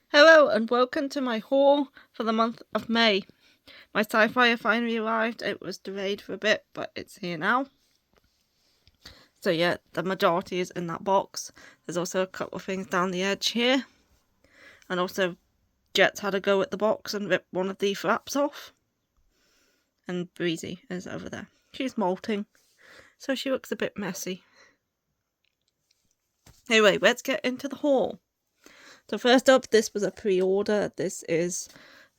Hello and welcome to my haul for the month of May. My sci-fi finally arrived. It was delayed for a bit, but it's here now. So yeah, the majority is in that box. There's also a couple of things down the edge here. And also, Jet's had a go at the box and ripped one of the flaps off. And Breezy is over there. She's molting, so she looks a bit messy. Anyway, let's get into the haul. So first up, this was a pre-order. This is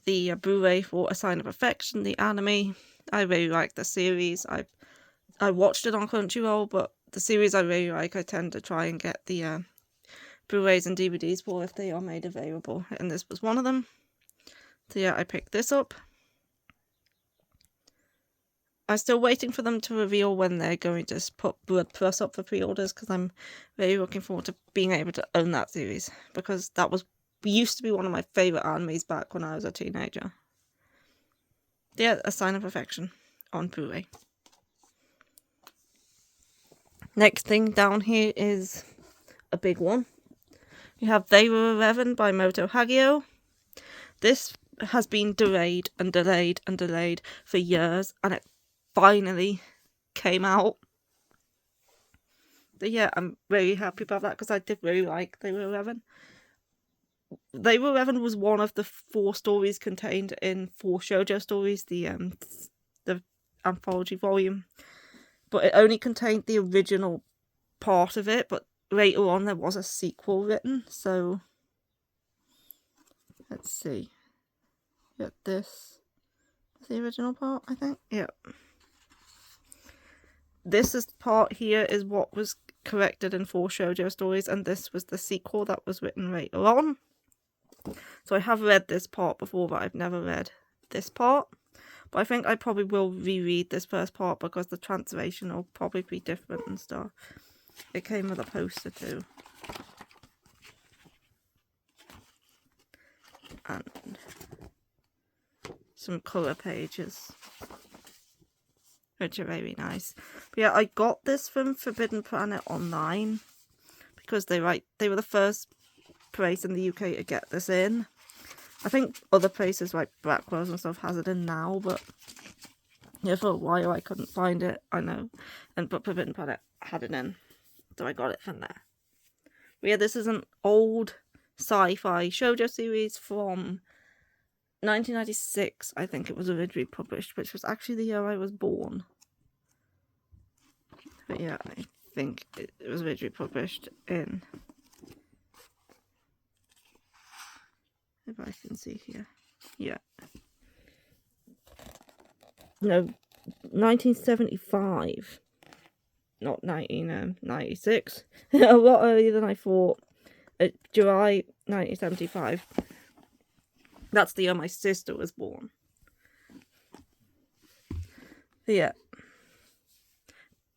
the Blu-ray for A Sign of Affection, the anime. I really like the series. I watched it on Crunchyroll, but the series I really like, I tend to try and get the Blu-rays and DVDs for if they are made available, and this was one of them. So yeah, I picked this up. I'm still waiting for them to reveal when they're going to put Blood Plus up for pre-orders, because I'm really looking forward to being able to own that series, because that used to be one of my favourite animes back when I was a teenager. Yeah, A Sign of Affection on Blu-ray. Next thing down here is a big one. We have They Were 11 by Moto Hagio. This has been delayed and delayed and delayed for years, and it finally came out. But yeah, I'm really happy about that because I did really like They Were 11. They Were 11 was one of the 4 stories contained in 4 shoujo stories, the anthology volume. But it only contained the original part of it, but later on there was a sequel written, so let's see. Yeah, this is the original part, I think. Yeah. This part here is what was corrected in 4 shoujo stories, and this was the sequel that was written later on. So I have read this part before, but I've never read this part. But I think I probably will reread this first part because the translation will probably be different and stuff. It came with a poster too. And some colour pages, which are very nice. But yeah, I got this from Forbidden Planet online because they were the first place in the UK to get this in. I think other places like Blackwell's and stuff has it in now, but yeah, for a while I couldn't find it, I know. But Forbidden Planet had it in, so I got it from there. But yeah, this is an old sci-fi shoujo series from 1996, I think it was originally published, which was actually the year I was born. But yeah, I think it was originally published in, if I can see here, yeah, no, 1975, not 1996, a lot earlier than I thought. July 1975. That's the year my sister was born. But yeah,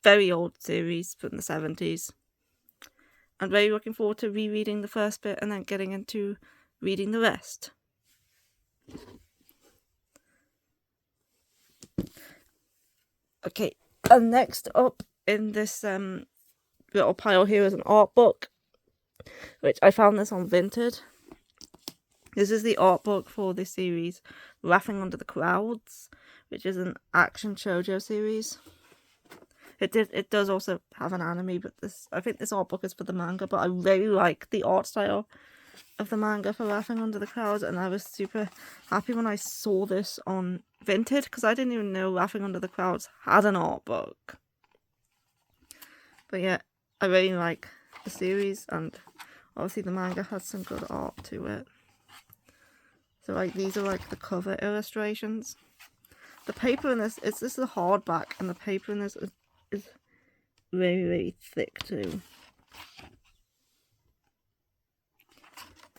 very old series from the 70s. I'm very looking forward to rereading the first bit and then getting into reading the rest. Okay, and next up in this little pile here is an art book, which I found this on Vinted. This is the art book for this series, Laughing Under the Clouds, which is an action shoujo series. It does also have an anime, but I think this art book is for the manga, but I really like the art style of the manga for Laughing Under the Clouds, and I was super happy when I saw this on Vinted, because I didn't even know Laughing Under the Clouds had an art book. But yeah, I really like the series, and obviously the manga has some good art to it. So like these are like the cover illustrations. The paper in this is a hardback, and the paper in this is really, really thick too.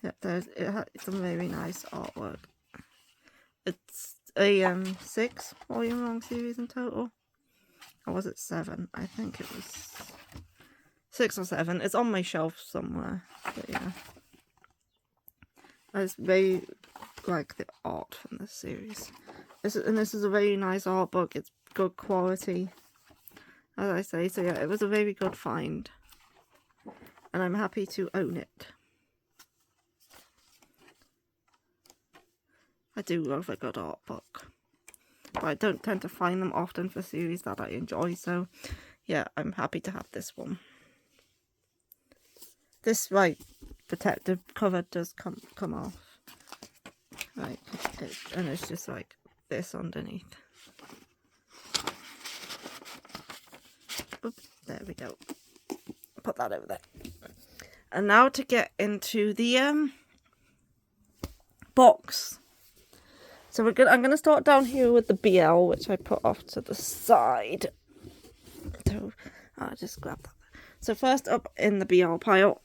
Yeah, it's some very nice artwork. It's a 6 volume long series in total. Or was it 7? I think it was 6 or 7. It's on my shelf somewhere. But yeah, I just really like the art from this series. This is a very nice art book. It's good quality, as I say. So yeah, it was a very good find, and I'm happy to own it. I do love a good art book. But I don't tend to find them often for series that I enjoy, so yeah, I'm happy to have this one. This, like, protective cover does come off. Like, and it's just like this underneath. Oop, there we go. Put that over there. And now to get into the box. So I'm gonna start down here with the BL, which I put off to the side. So I'll just grab that. So first up in the BL pile,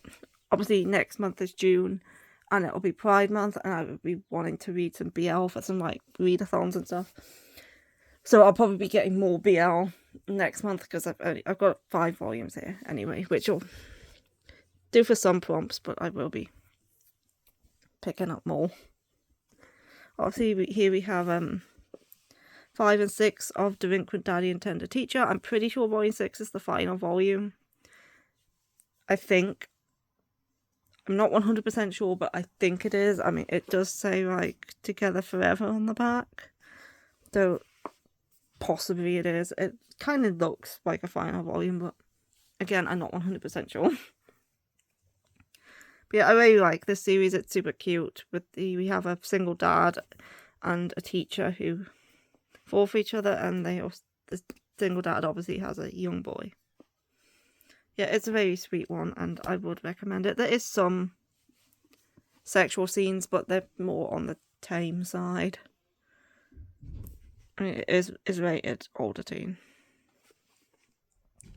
obviously next month is June, and it'll be Pride Month, and I will be wanting to read some BL for some like readathons and stuff. So I'll probably be getting more BL next month because I've got 5 volumes here anyway, which will do for some prompts, but I will be picking up more. Obviously, here we have 5 and 6 of Delinquent Daddy and Tender Teacher. I'm pretty sure volume 6 is the final volume. I think. I'm not 100% sure, but I think it is. I mean, it does say, like, Together Forever on the back. So, possibly it is. It kind of looks like a final volume, but again, I'm not 100% sure. But yeah, I really like this series. It's super cute. We have a single dad and a teacher who fall for each other, and the single dad obviously has a young boy. Yeah, it's a very sweet one, and I would recommend it. There is some sexual scenes, but they're more on the tame side. I mean, it is rated older teen.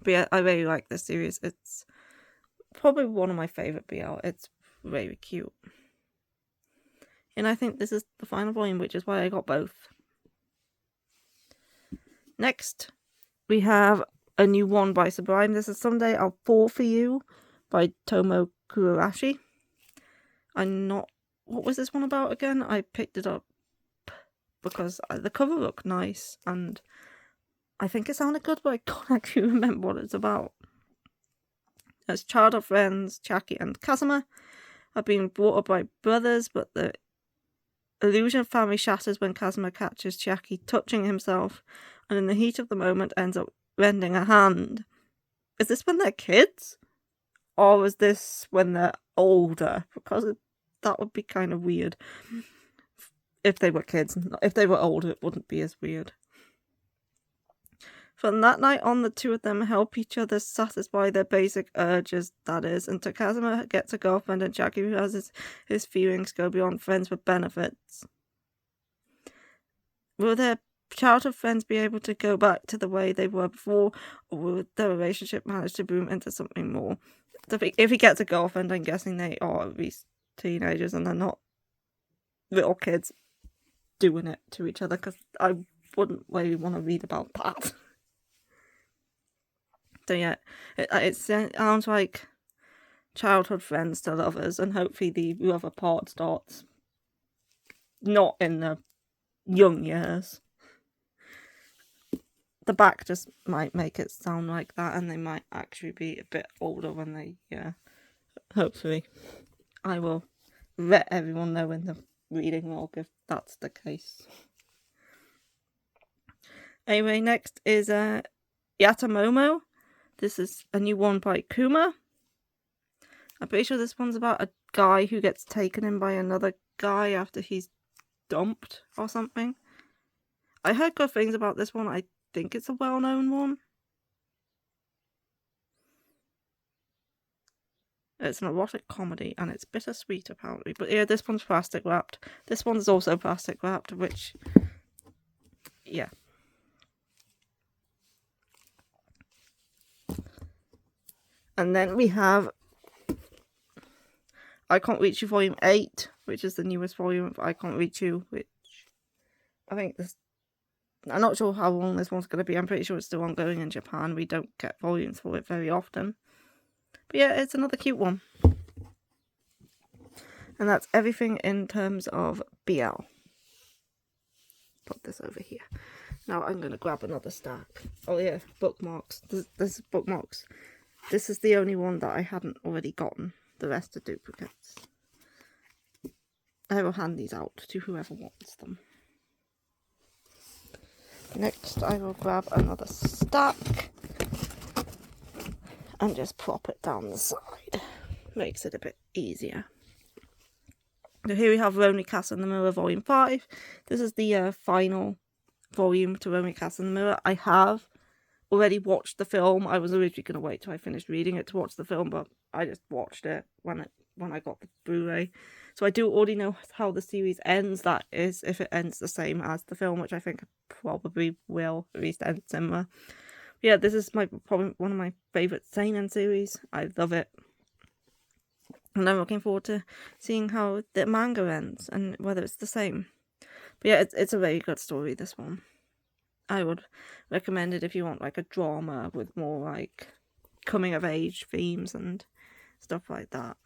But yeah, I really like this series. It's probably one of my favourite BL. It's very cute. And I think this is the final volume, which is why I got both. Next, we have a new one by Sublime. This is Someday I'll Fall For You by Tomo Kurorashi. What was this one about again? I picked it up because the cover looked nice and I think it sounded good, but I can't actually remember what it's about. As childhood friends, Chaki and Kazuma are being brought up by brothers, but the illusion of family shatters when Kazuma catches Chaki touching himself and in the heat of the moment ends up rending a hand. Is this when they're kids? Or is this when they're older? Because that would be kind of weird. If they were kids. If they were older, it wouldn't be as weird. From that night on, the two of them help each other satisfy their basic urges, that is, until Kazuma gets a girlfriend and Jackie realizes his feelings go beyond friends with benefits. Will their childhood friends be able to go back to the way they were before, or will their relationship manage to bloom into something more? If he gets a girlfriend, I'm guessing they are at least teenagers and they're not little kids doing it to each other, because I wouldn't really want to read about that. So yeah, it sounds like childhood friends to lovers, and hopefully the other part starts not in the young years. The back just might make it sound like that, and they might actually be a bit older when they, hopefully. I will let everyone know in the reading log if that's the case. Anyway, next is Yatamomo. This is a new one by Kuma. I'm pretty sure this one's about a guy who gets taken in by another guy after he's dumped or something. I heard good things about this one. I think it's a well-known one. It's an erotic comedy and it's bittersweet apparently. But yeah, this one's plastic wrapped. This one's also plastic wrapped, which, yeah. And then we have I Can't Reach You Volume 8, which is the newest volume of I Can't Reach You, which I think this... I'm not sure how long this one's going to be. I'm pretty sure it's still ongoing in Japan. We don't get volumes for it very often. But yeah, it's another cute one. And that's everything in terms of BL. Put this over here. Now I'm going to grab another stack. Oh yeah, bookmarks. This is bookmarks. This is the only one that I hadn't already gotten. The rest are duplicates. I will hand these out to whoever wants them. Next, I will grab another stack and just prop it down the side. Makes it a bit easier. So here we have Lonely Castle in the Mirror Volume 5. This is the final volume to Lonely Castle in the Mirror. I have already watched the film. I was originally going to wait till I finished reading it to watch the film, but I just watched it when I got the Blu-ray. So I do already know how the series ends. That is, if it ends the same as the film, which I think probably will, at least end similar. Yeah, this is probably one of my favourite seinen series. I love it. And I'm looking forward to seeing how the manga ends and whether it's the same. But yeah, it's a very good story, this one. I would recommend it if you want like a drama with more like coming of age themes and stuff like that.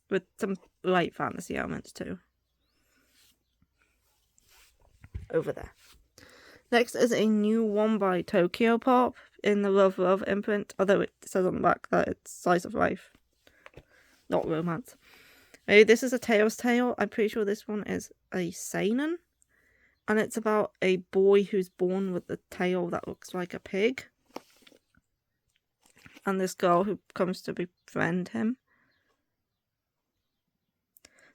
With some light fantasy elements too. Over there. Next is a new one by Tokyo Pop in the Love Love imprint, although it says on the back that it's slice of life, not romance. This is a Tail's Tale. I'm pretty sure this one is a seinen, and it's about a boy who's born with a tail that looks like a pig, and this girl who comes to befriend him.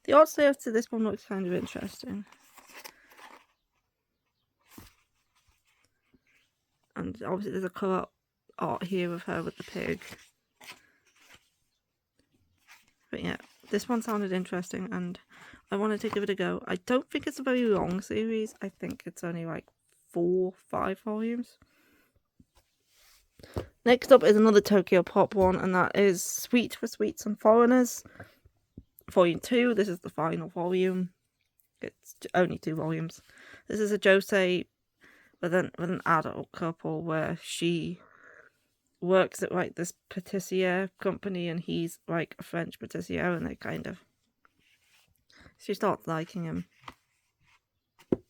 The art style to this one looks kind of interesting. And obviously there's a colour art here of her with the pig. But yeah, this one sounded interesting and I wanted to give it a go. I don't think it's a very long series. I think it's only like 4-5 volumes. Next up is another Tokyo Pop one, and that is Sweet for Sweets and Foreigners. Volume 2. This is the final volume. It's only 2 volumes. This is a josei with an adult couple where she works at like this patissier company and he's like a French patissier, and she starts liking him. But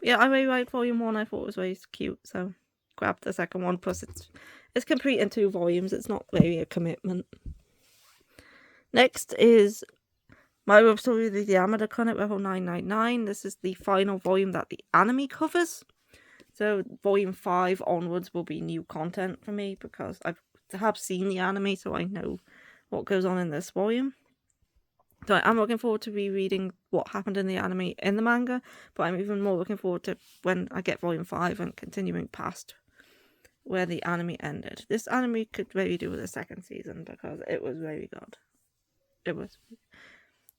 yeah, I really liked volume 1. I thought it was very cute, so grabbed the second one. Plus it's complete in 2 volumes. It's not really a commitment. Next is My Love Story of the Yamada Kun at level 999. This is the final volume that the anime covers. So volume 5 onwards will be new content for me because I have seen the anime, so I know what goes on in this volume. So I'm looking forward to rereading what happened in the anime in the manga, but I'm even more looking forward to when I get volume 5 and continuing past where the anime ended. This anime could really do with a second season because it was very good.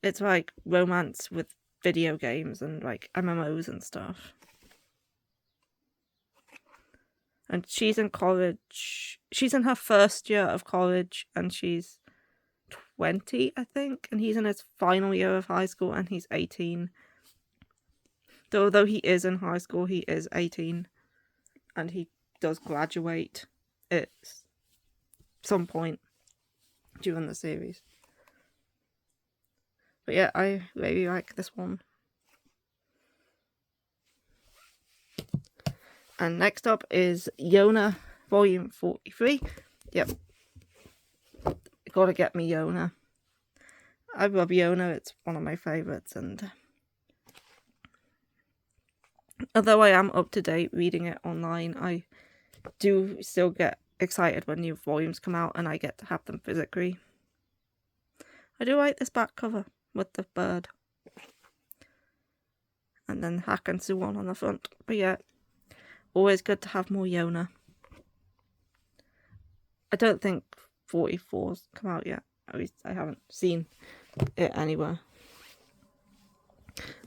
It's like romance with video games and like MMOs and stuff. And she's in college. She's in her first year of college and she's 20, I think. And he's in his final year of high school and he's 18. So although he is in high school, he is 18. And he does graduate at some point during the series. But yeah, I really like this one. And next up is Yona, volume 43. Yep. Gotta get me Yona. I love Yona, it's one of my favourites, and although I am up to date reading it online, I do still get excited when new volumes come out and I get to have them physically. I do like this back cover with the bird. And then Hack and Suwon on the front. But yeah, always good to have more Yona. I don't think 44's come out yet. At least I haven't seen it anywhere.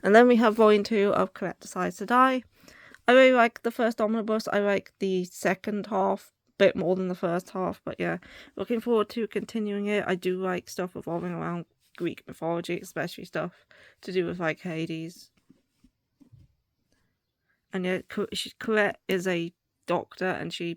And then we have volume 2 of Correct Decides to Die. I really like the first omnibus. I like the second half a bit more than the first half. But yeah, looking forward to continuing it. I do like stuff revolving around Greek mythology, especially stuff to do with like Hades. And yeah, Correct is a doctor and she's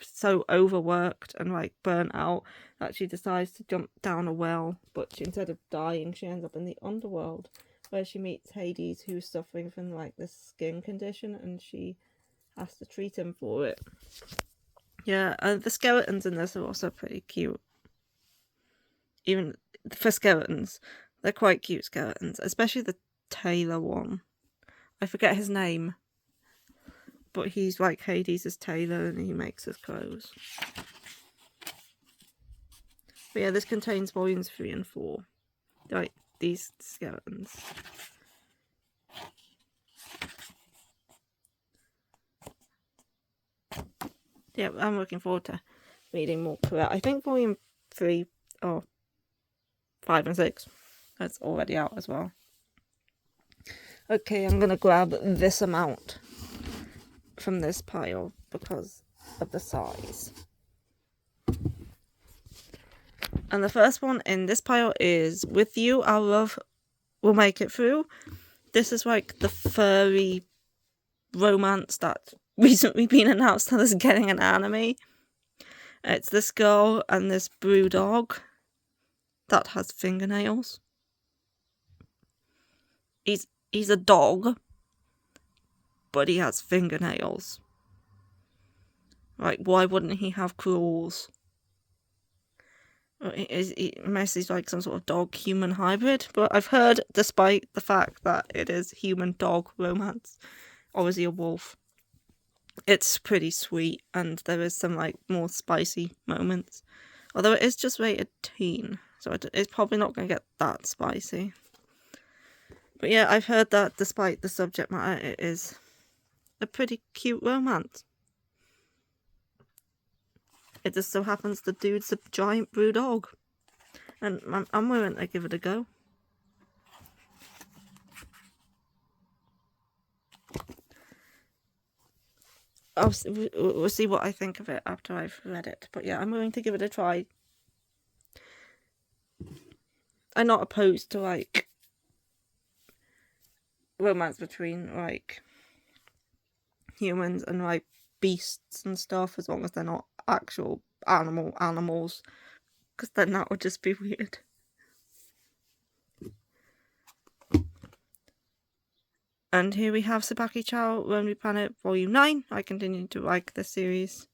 so overworked and like burnt out that she decides to jump down a well, but instead of dying she ends up in the underworld where she meets Hades, who's suffering from like this skin condition and she has to treat him for it. Yeah, and the skeletons in this are also pretty cute, even for skeletons. They're quite cute skeletons, especially the tailor one. I forget his name, but he's like Hades' tailor and he makes his clothes. But yeah, this contains volumes 3 and 4. Like these skeletons. Yeah, I'm looking forward to reading more to it. I think volume 3 or 5 and 6 that's already out as well. Okay, I'm gonna grab this amount from this pile because of the size. And the first one in this pile is With You, Our Love Will Make It Through. This is like the furry romance that's recently been announced that is getting an anime. It's this girl and this brew dog that has fingernails. He's a dog, but he has fingernails. Like, why wouldn't he have claws? Unless he's like some sort of dog-human hybrid. But I've heard, despite the fact that it is human-dog romance, obviously a wolf, it's pretty sweet, and there is some like more spicy moments. Although it is just rated teen, so it's probably not going to get that spicy. But yeah, I've heard that despite the subject matter, it is a pretty cute romance. It just so happens the dude's a giant brew dog. And I'm willing to give it a go. We'll see what I think of it after I've read it. But yeah, I'm willing to give it a try. I'm not opposed to like romance between like humans and like beasts and stuff, as long as they're not actual animals, because then that would just be weird. And here we have Sabaki Chow, Lonely Planet Volume 9. I continue to like this series,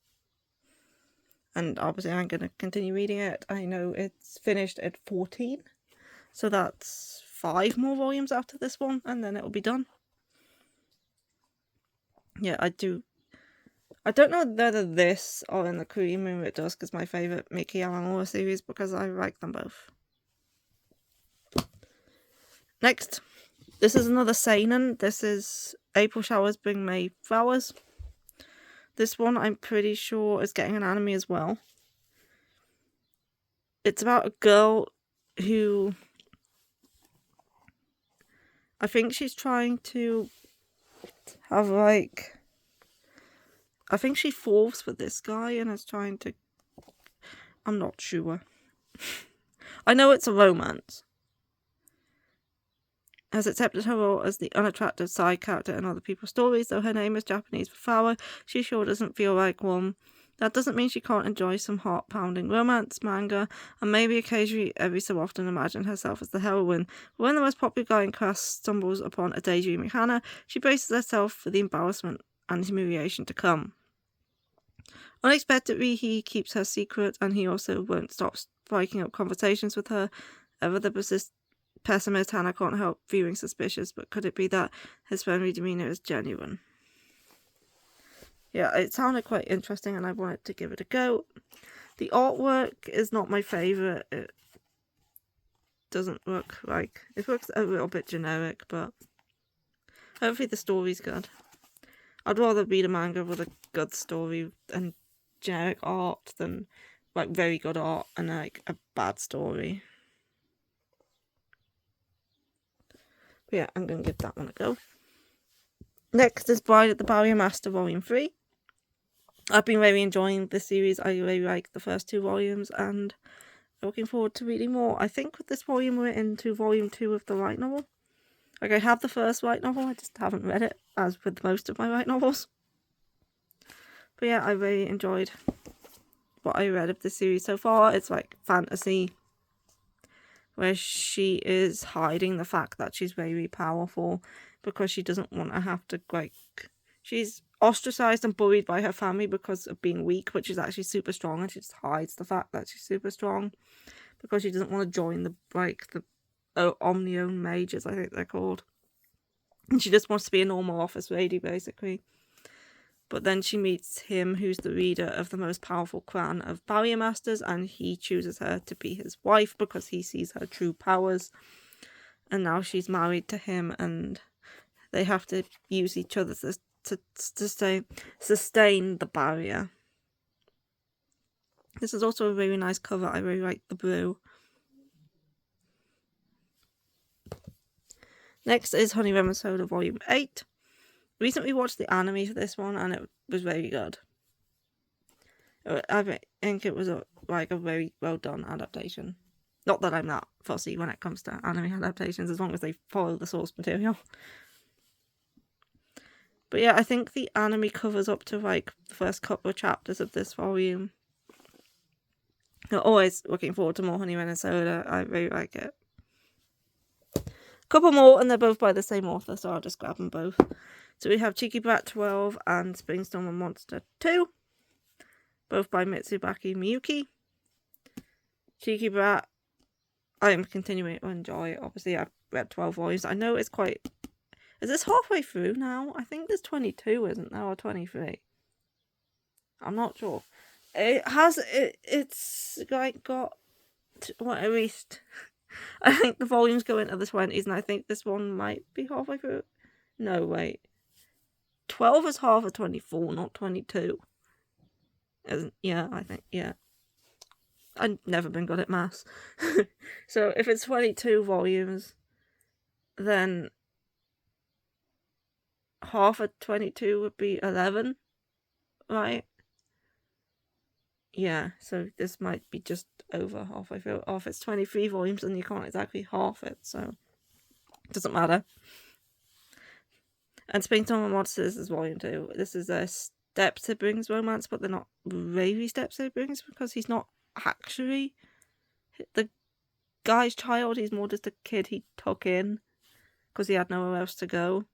and obviously I'm going to continue reading it. I know it's finished at 14, so that's 5 more volumes after this one, and then it'll be done. Yeah, I don't know whether this or In the Cream Room it does, because my favourite Miki Yamamura series, because I like them both. Next, this is another seinen. This is April Showers Bring May Flowers. This one I'm pretty sure is getting an anime as well. It's about a girl who, I think she's trying to have like, I think she falls for this guy and is trying to, I'm not sure. I know it's a romance. Has accepted her role as the unattractive side character in other people's stories, though her name is Japanese for flower, she sure doesn't feel like one. That doesn't mean she can't enjoy some heart-pounding romance, manga, and maybe occasionally every so often imagine herself as the heroine. But when the most popular guy in class stumbles upon a daydreaming Hannah, she braces herself for the embarrassment and humiliation to come. Unexpectedly, he keeps her secret, and he also won't stop striking up conversations with her. Ever the pessimist, Hannah can't help feeling suspicious, but could it be that his friendly demeanour is genuine? Yeah, it sounded quite interesting, and I wanted to give it a go. The artwork is not my favourite. It doesn't look like... It looks a little bit generic, but hopefully the story's good. I'd rather read a manga with a good story and generic art than like very good art and like a bad story. But yeah, I'm going to give that one a go. Next is Bride at the Barrier Master Volume 3. I've been really enjoying this series. I really like the first 2 volumes and looking forward to reading more. I think with this volume we're into Volume 2 of the light novel. Like, I have the first light novel, I just haven't read it, as with most of my light novels. But yeah, I really enjoyed what I read of this series so far. It's like fantasy, where she is hiding the fact that she's very powerful because she doesn't want to have to, like, she's ostracized and bullied by her family because of being weak, but she's actually super strong, and she just hides the fact that she's super strong because she doesn't want to join the Omnium Mages, I think they're called. And she just wants to be a normal office lady, basically. But then she meets him, who's the leader of the most powerful clan of Barrier Masters, and he chooses her to be his wife because he sees her true powers. And now she's married to him, and they have to use each other to sustain the barrier. This is also a really nice cover. I really like the blue. Next is Honey Lemon Soda Volume 8. Recently watched the anime for this one, and it was very good. I think it was a very well done adaptation. Not that I'm that fussy when it comes to anime adaptations, as long as they follow the source material. But yeah, I think the anime covers up to the first couple of chapters of this volume. I'm always looking forward to more Honey Lemon Soda. I really like it. Couple more, and they're both by the same author, so I'll just grab them both. So we have Cheeky Brat 12 and Springstorm and Monster 2, both by Mitsubaki Miyuki. Cheeky Brat, I am continuing to enjoy. Obviously, I've read 12 volumes. I know it's quite... Is this halfway through now? I think there's 22, isn't there, or 23? I'm not sure. It's got... Well, at least... I think the volumes go into the 20s, and I think this one might be halfway through. No, wait. 12 is half of 24, not 22. Yeah, I think, yeah. I've never been good at maths. So if it's 22 volumes, then half of 22 would be 11, right? Yeah, so this might be just over halfway through. Or if it's 23 volumes, then you can't exactly half it, so it doesn't matter. And Springstorm and Monsters is volume 2. This is a step-siblings romance, but they're not really step-siblings because he's not actually the guy's child. He's more just a kid he took in because he had nowhere else to go.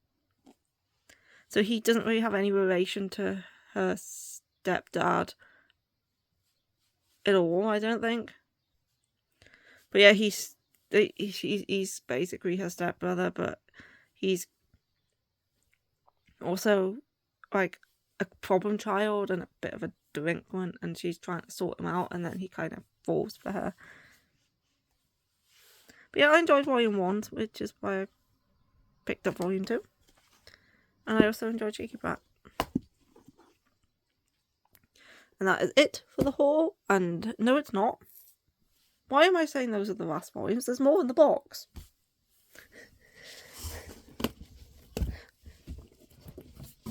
So he doesn't really have any relation to her stepdad at all, I don't think. But yeah, he's basically her stepbrother, but he's also like a problem child and a bit of a delinquent, and she's trying to sort him out, and then he kind of falls for her. But yeah, I enjoyed volume 1, which is why I picked up volume 2. And I also enjoyed Cheeky Brat. And that is it for the haul. And no, it's not. Why am I saying those are the last volumes? There's more in the box.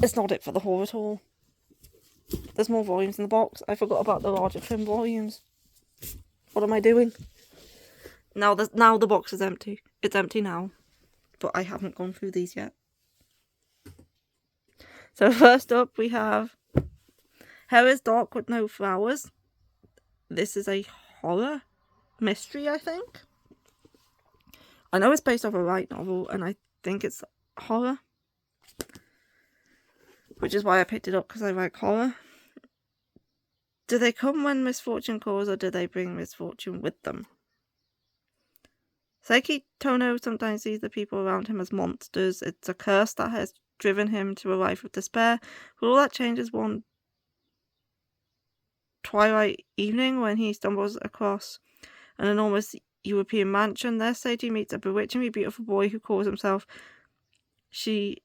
It's not it for the haul at all. There's more volumes in the box. I forgot about the larger trim volumes. What am I doing? Now the box is empty. It's empty now. But I haven't gone through these yet. So first up we have Hair is Dark with No Flowers. This is a horror mystery, I think. I know it's based off a light novel, and I think it's horror. Which is why I picked it up, because I like horror. Do they come when misfortune calls, or do they bring misfortune with them? Seiki Tono sometimes sees the people around him as monsters. It's a curse that has driven him to a life of despair. But all that changes one twilight evening when he stumbles across an enormous European mansion. There, Seiji meets a bewitchingly beautiful boy who calls himself Roshi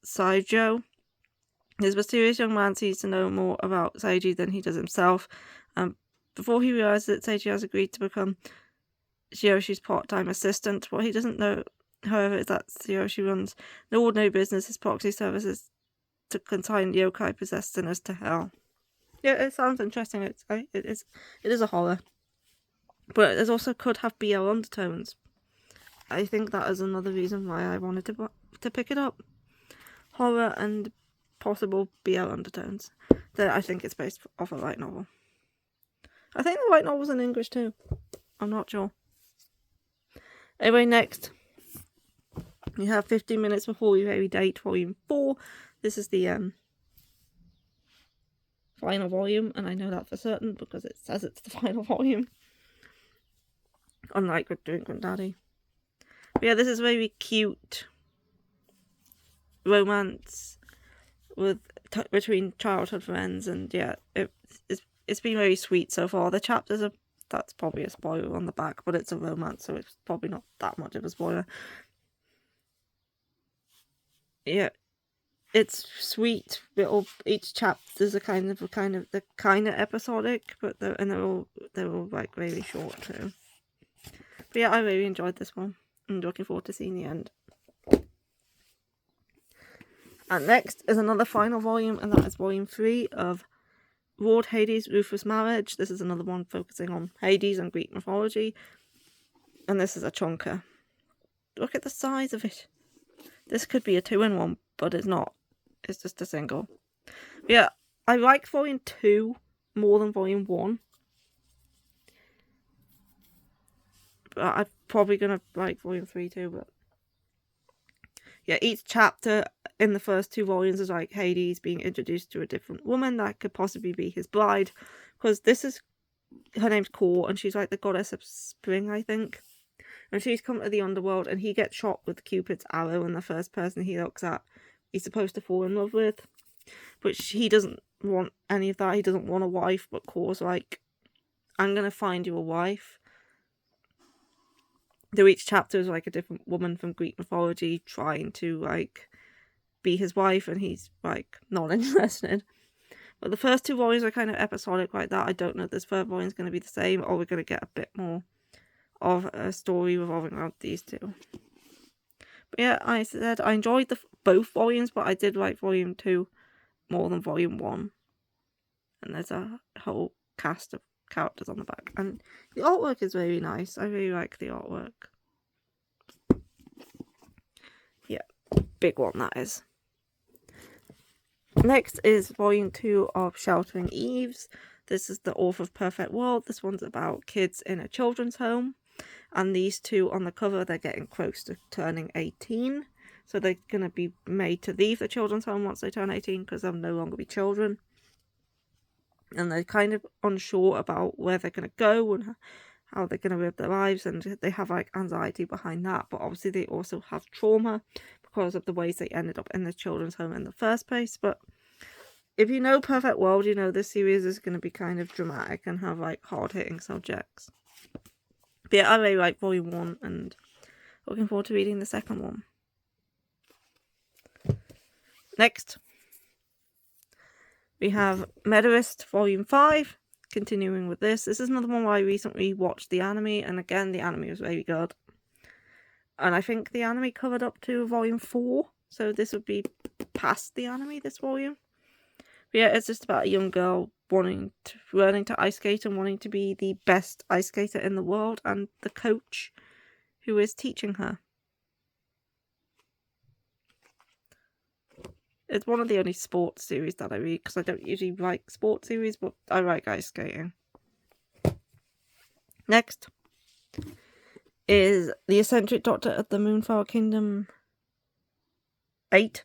Saijo. This mysterious young man seems to know more about Seiji than he does himself. Before he realizes that Seiji has agreed to become Shiroshi's part-time assistant. What he doesn't know, however, is that Shiroshi runs no ordinary business. His proxy services to consign yokai-possessed sinners to hell. Yeah, it sounds interesting. It is a horror. But it also could have BL undertones. I think that is another reason why I wanted to pick it up. Horror and possible BL undertones. That I think it's based off a light novel. I think the light novel's in English too. I'm not sure. Anyway, next we have 15 Minutes Before We Very Date, Volume 4. This is the final volume, and I know that for certain because it says it's the final volume. unlike doing Granddaddy. But yeah, this is very cute romance between childhood friends, and yeah, it's been very sweet so far. The chapters are, that's probably a spoiler on the back, but it's a romance, so it's probably not that much of a spoiler. Yeah, it's sweet. Each chapter's a kind of episodic, but they're all like really short too. But yeah, I really enjoyed this one. I'm looking forward to seeing the end. And next is another final volume, and that is volume 3 of Lord Hades' Ruthless Marriage. This is another one focusing on Hades and Greek mythology. And this is a chunker. Look at the size of it. This could be a 2-in-1, but it's not. It's just a single. But yeah, I liked volume 2 more than volume 1. But I'm probably going to like volume 3 too, but yeah, each chapter in the first 2 volumes is like Hades being introduced to a different woman that could possibly be his bride. Because her name's Core, and she's like the goddess of spring, I think. And she's come to the underworld, and he gets shot with Cupid's arrow, and the first person he looks at, he's supposed to fall in love with. But he doesn't want any of that. He doesn't want a wife, but Core's like, I'm going to find you a wife. Though each chapter is like a different woman from Greek mythology trying to like be his wife, and he's like not interested. But the first 2 volumes are kind of episodic like that. I don't know if this third volume is going to be the same, or we're going to get a bit more of a story revolving around these 2. But yeah, I said I enjoyed both volumes, but I did like volume 2 more than volume 1. And there's a whole cast of characters on the back, and the artwork is very nice. I really like the artwork. Yeah, big one that is. Next is volume 2 of Sheltering Eves. This is the author of Perfect World. This one's about kids in a children's home, and these 2 on the cover, they're getting close to turning 18, so they're going to be made to leave the children's home once they turn 18 because they'll no longer be children. And they're kind of unsure about where they're going to go and how they're going to live their lives, and they have like anxiety behind that. But obviously they also have trauma because of the ways they ended up in the children's home in the first place. But if you know Perfect World, you know this series is going to be kind of dramatic and have like hard-hitting subjects. But yeah, I really like volume 1 and looking forward to reading the second one. Next, we have Medalist Volume 5, continuing with this. This is another one where I recently watched the anime, and again, the anime was very good. And I think the anime covered up to Volume 4, so this would be past the anime, this volume. But yeah, it's just about a young girl learning to ice skate and wanting to be the best ice skater in the world, and the coach who is teaching her. It's one of the only sports series that I read, because I don't usually like sports series, but I like ice skating. Next is The Eccentric Doctor of the Moonflower Kingdom 8.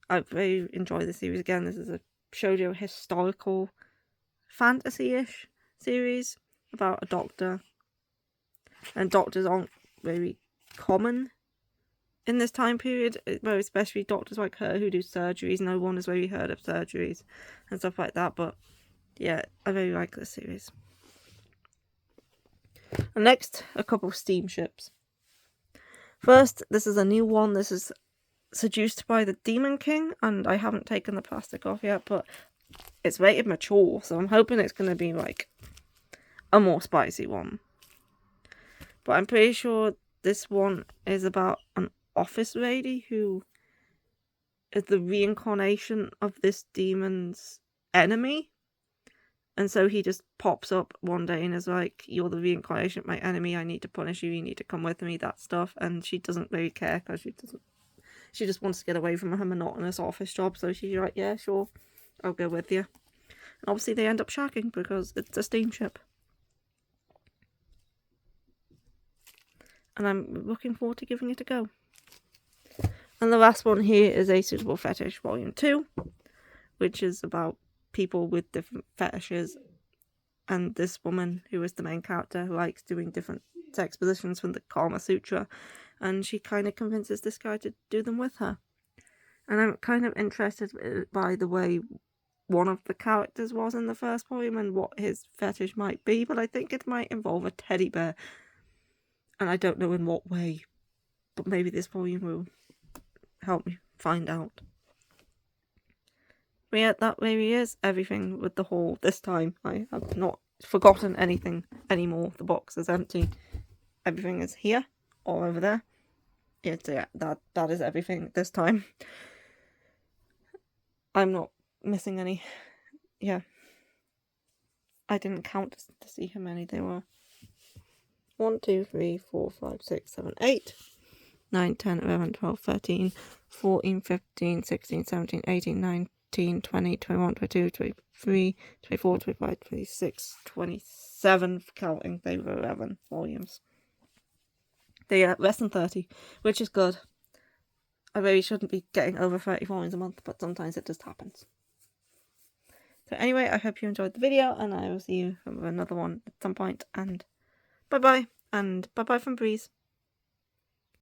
I very enjoy the series again. This is a shoujo historical fantasy-ish series about a doctor. And doctors aren't very common in this time period, well, especially doctors like her who do surgeries. No one has really heard of surgeries and stuff like that, but yeah, I really like this series. And next, a couple of steamships. First, this is a new one. This is Seduced by the Demon King, and I haven't taken the plastic off yet, but it's rated mature, so I'm hoping it's going to be like a more spicy one. But I'm pretty sure this one is about an office lady who is the reincarnation of this demon's enemy, and so he just pops up one day and is like, you're the reincarnation of my enemy, I need to punish you, you need to come with me, that stuff. And she doesn't really care, because she just wants to get away from her monotonous office job, so she's like, yeah, sure, I'll go with you. And obviously they end up shagging because it's a steamship. And I'm looking forward to giving it a go. And the last one here is A Suitable Fetish Volume 2, which is about people with different fetishes and this woman who is the main character who likes doing different sex positions from the Kama Sutra, and she kind of convinces this guy to do them with her. And I'm kind of interested by the way one of the characters was in the first volume and what his fetish might be, but I think it might involve a teddy bear, and I don't know in what way, but maybe this volume will help me find out. But yeah, that really is everything with the haul this time. I have not forgotten anything anymore. The box is empty. Everything is here or over there. Yeah, that is everything this time. I'm not missing any. Yeah. I didn't count to see how many there were. 1, 2, 3, 4, 5, 6, 7, 8, 9, 10, 11, 12, 13, 14, 15, 16, 17, 18, 19, 20, 21, 22, 23, 24, 25, 26, 27, counting they were 11 volumes. They are less than 30, which is good. I really shouldn't be getting over 30 volumes a month, but sometimes it just happens. So anyway, I hope you enjoyed the video, and I will see you for another one at some point, and bye-bye, and bye-bye from Breeze.